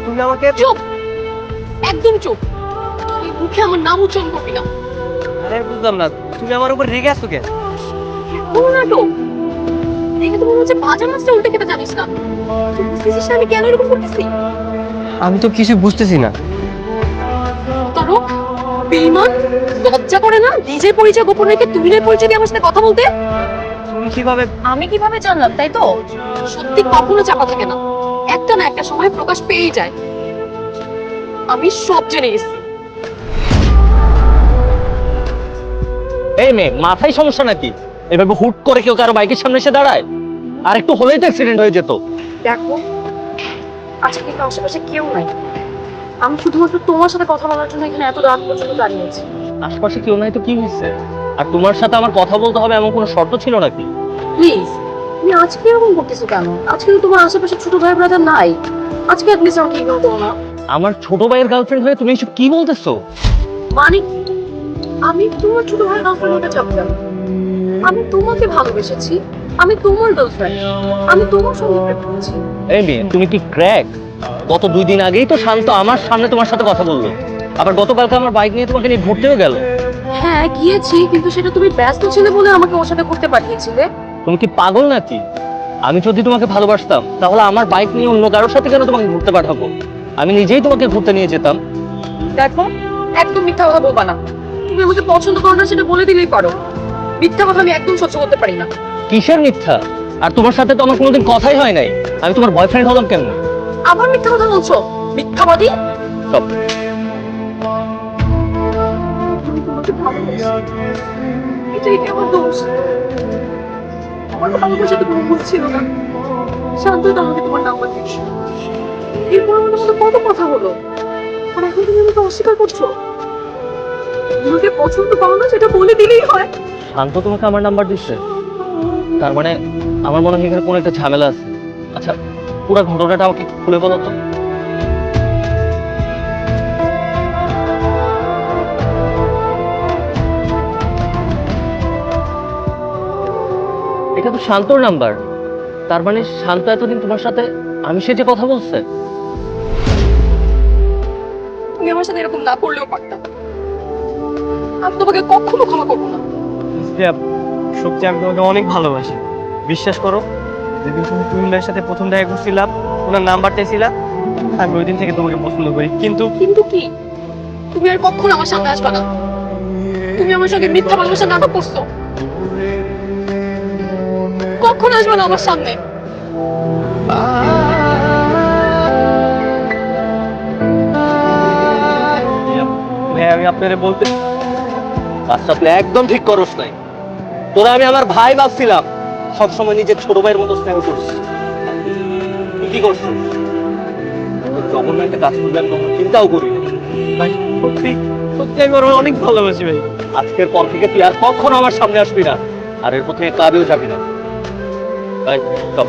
তুমি আমাকে চুপ, একদম চুপ। তুই মুখে আমার নাম উচ্চারণ করবি না। আরে বুঝলাম না, তুমি আমার উপর রেগে আছো কেন? কোন নাটক দেখে তো মনে হচ্ছে ভাজা মাছটা উল্টে খেতে জানিস না। তুই বুঝতেছিস না আমি কেন এরকম করতেছি? আমি তো কিছু বুঝতেছি না। তরক, বেঈমান, লজ্জা করে না নিজের পরিচয় গোপন রেখে তুমিনের পরিচয় দিয়ে আমার সাথে কথা বলতে? তুমি কিভাবে? আমি কিভাবে জানলাম তাই তো? সত্যি কখনো চাপা থাকে না, একটা না একটা সময় প্রকাশ পেয়েই যায়। আমি সব জেনে গেছি। এই মেয়ে, মাথায় সমস্যা নাকি? এভাবে হুট করে কেউ কারো বাইকের সামনে এসে দাঁড়ায়? আর একটু হলেই তো অ্যাক্সিডেন্ট হয়ে যেত। দেখো, আজকে কিন্তু আশেপাশে কেউ নাই। আমি শুধুমাত্র তোমার সাথে কথা বলার জন্য এখানে এত রাত পর্যন্ত দাঁড়িয়েছি। আশপাশে কেউ নাই তো কি হয়েছে? আর তোমার সাথে আমার কথা বলতে হবে এমন কোনো শর্ত ছিল নাকি? প্লিজ, তুমি আজকে এরকম করতেছো কেন? আজকে তো তোমার আশেপাশে ছোট ভাই ব্রাদার নাই। আজকে অ্যাটলিস্ট আমাকে ইগনোর করো না। আমার ছোট ভাইয়ের গার্লফ্রেন্ড হয়ে তুমি এসব কি বলতেছো? মানে কি? আমি তোমার ছোট ভাইয়ের গার্লফ্রেন্ড হতে চাপ কেন? আমি তোমাকে ভালোবেসেছি, আমি তোমার গার্লফ্রেন্ড, আমি তোমার সঙ্গে প্রেম করেছি। এই মেয়ে, তুমি কি ক্র্যাক? গত 2 দিন আগেই তো শান্ত আমার সামনে তোমার সাথে কথা বললো। আবার গতকালকে আমার বাইক নিয়ে তোমাকে নিয়ে ঘুরতেও গেল। হ্যাঁ গিয়েছি, কিন্তু সেটা তুমি ব্যস্ত ছিলে বলে আমাকে ওর সাথে ঘুরতে পাঠিয়েছিলে। তুমি কি পাগল নাকি? আমি যদি তোমাকে ভালোবাসতাম তাহলে আমার বাইক নিয়ে অন্য কারোর সাথে কেন তোমাকে ঘুরতে পাঠাবো? আমি নিজেই তোমাকে ঘুরতে নিয়ে যেতাম। দেখো, একদম মিথ্যা কথা বলবা না। তুমি আমাকে পছন্দ করো না সেটা বলে দিলেই পারো। মিথ্যা কথা আমি একদম সহ্য করতে পারি না। কিসের মিথ্যা? আর তোমার সাথে তো আমার কোনোদিন কথাই হয় নাই। আমি তোমার বয়ফ্রেন্ড হলাম কেন? আবার মিথ্যা কথা বলছো, মিথ্যাবাদী। সব আমি তোমাকে ভালোবাসি, এটাই কি আমার দোষ? আমার ভালোবাসাতে কোনো ভুল ছিল না। শান্ত তো আমাকে তোমার নাম্বার দিস। এরপর আমাদের মধ্যে কত কথা হলো, আর এখন তুমি আমাকে অস্বীকার করছো। তোমাকে পছন্দ করো না সেটা বলে দিলেই হয়। শান্ত তোমাকে আমার নাম্বার দিচ্ছে? তার মানে আমার মনে হয় এখানে কোনো একটা ঝামেলা আছে। আচ্ছা, পুরো ঘটনাটা আমাকে খুলে বলো তো। এটা তো শান্তর নাম্বার। তার মানে শান্ত এতদিন তোমার সাথে আমি সে যে কথা বলছে। তুমি আমার সাথে এরকম না করলেও পারতাম। আমি তোমাকে কখনো ক্ষমা করবো না। সত্যি আমি তোমাকে অনেক ভালোবাসি। বিশ্বাস করো, যেদিন তুমি তুমিনের সাথে প্রথম দেখা করছিলাম, ওনার নাম্বার চাইছিলাম, আমি ওই দিন থেকে তোমাকে পছন্দ করি। কিন্তু কিন্তু কি, তুমি আর কখনো আমার সামনে আসবে না। তুমি আমার সঙ্গে মিথ্যা ভালোবাসা নাটক করছো। কখনো আসবে না আমার সামনে। ভাই, আমি আপনারে বলতে কাজটা তুই একদম ঠিক করস নাই। তোরা আমি আমার ভাই ভাবছিলাম, সবসময় নিজের ছোট ভাইয়ের মতো স্নেহ করছিস। তুই কি করছিস? তোর জঘন্য একটা কাজ করবে আমি কখনো চিন্তাও করি না। ভাই, সত্যি সত্যি আমি ওর অনেক ভালোবাসি ভাই। আজকের পর থেকে তুই আর কখনো আমার সামনে আসবি না, আর এরপর থেকে ক্লাবেও যাবি না। ভাই, চল।